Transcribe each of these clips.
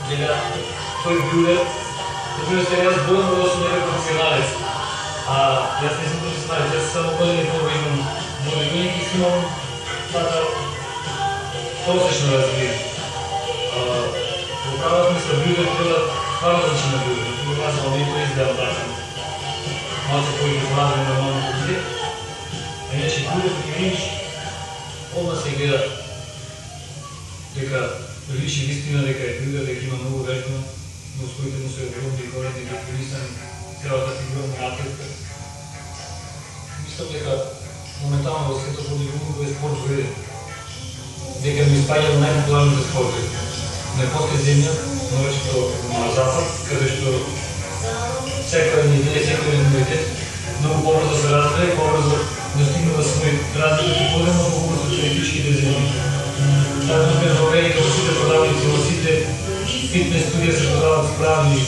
дека тој билдер, јас бојам да сум некој професионалец. Јас не сум професионалец, јас само години кога имам моделирање и имам така просечно развијање. Во правот мисла билдер треба два различни на билдер. Јас во моментот изгледам така. Малце кои ги поразни нормално билдер. Иначе билдер кој ги видиш, одма се гледа дека личи вистина дека е билдер, дека има многу вежбина, мускулите му се огромни, колените ги полисани, целата фигурна атлетка. Мислам дека моментално во светот бодибилдингот е спорт вреден. Дека ми спаѓа во најпопуларните спортови. На постои земја, навечето на запад, каде што секоја неделја, секој имунитет многу побрзо се развива и побрзо достигнува свој развој и подема побрзо теоретичките земји. Така например во Америка во сите продавници, во сите фитнес студија се продават справни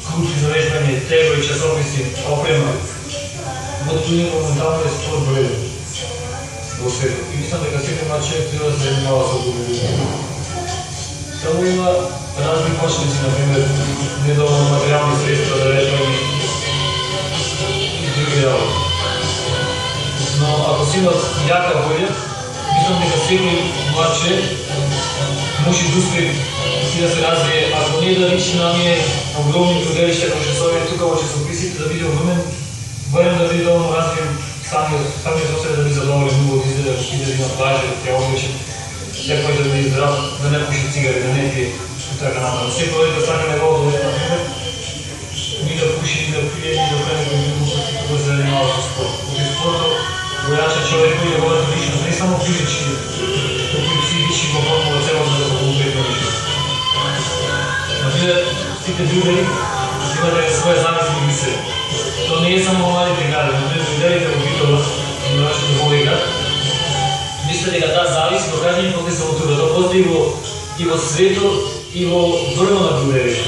клубки за вежбање, тегови, часописи, опрема. Бодибилдингот моментално е спорт вреден во светот. И мислам дека секој млад човек треба да се занимава со бодибилдингот. Само има разни почници, например, недоволно материјални средства за вежбање и други работи. Но ако си имат јака волја, мислам дека секој млад човек може да успее и да се развие, ако не да личи на оние огромни гроделишта кои што се овие тука во часописите, да биде огромен, барем да биде доволно развиен самиот со себе, да би задоволен многу од изгледа, да има плаже, да ќе облечен, секој да биде здрав, да не пуши цигари, да не пие и така натаму. Секој родител сака негово дете, например, ни да пуши, ни да пие, ни да прави глупости, кога се занимава со спорт. Од спортот го јача човекот и неговата личност, не само физички, туку и психички го формува целосно да го конкретно личност. Например, сите билдери имат дека своја зависни мисли. То не е само младите гради, например, билдерите во Битола, и нашите Воли град, мислят дека таа завист во граѓани кој се отува. Тоа постои и во светот, и во врво на билдерите.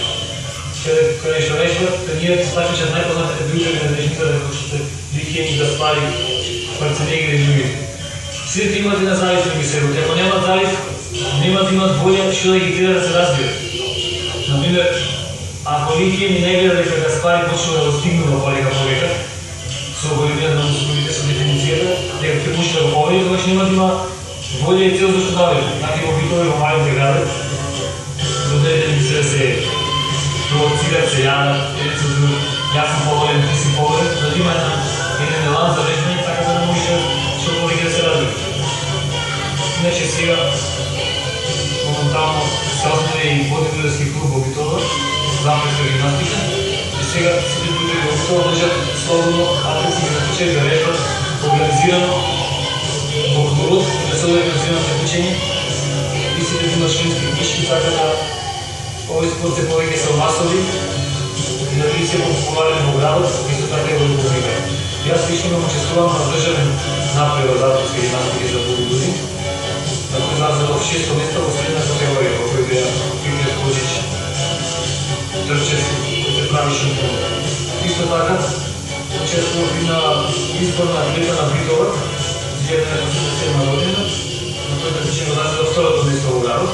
Каде што речат, тренират и стакачат најпознатите билдери на днешните, како што се Рики да спари, Шварценегер и други. Сите имат една завист меѓу себе. Ако немат завист, нема да имат волја што да ги тера да се развијат. Например, ако Рики не гледа дека Гаспари почнува да го стигнува повека, со големина на мускулите, со дефиницијата, дека ќе може да го победи, тогаш нема да има волја и цел зашто да бе. Значи во Битола и во малите гради, родителите ги се провоцират, се јадат, јас сум поволен, ти си поволен, за да има еден елан за вежбање, така за да може што повеќе да се развива. Иначе сега, моментално се основи и бодибилдерски клуб во Битола, запреска гимнастика, и сега сите билдери во Битола држат слободно атлетски такмичења за вежбат, организирано во клубот, да се организирано такмичење, и сите имат членски книжки, така да овој спорт се повеќе се масови и да биде се популарен во градот, исто така и во република. Јас лично ме учествувам на државен напредок за атлетска гимнастика за бодибилдинг, на кој завзел 6-то место во средна категорија, во кој беа Фикрет Коџич, трчевски, кој се прави шампион. Исто така, учествував и на избор на атлета на Битола, 2087 година, на кој такмичење го завзел второто место во градот,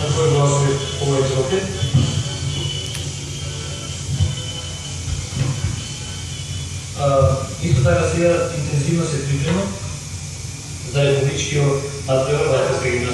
на кој го освои овој трофеј. Исто така сега интензивно се припрема за републичкиот надпревар во атлетска гимнастика.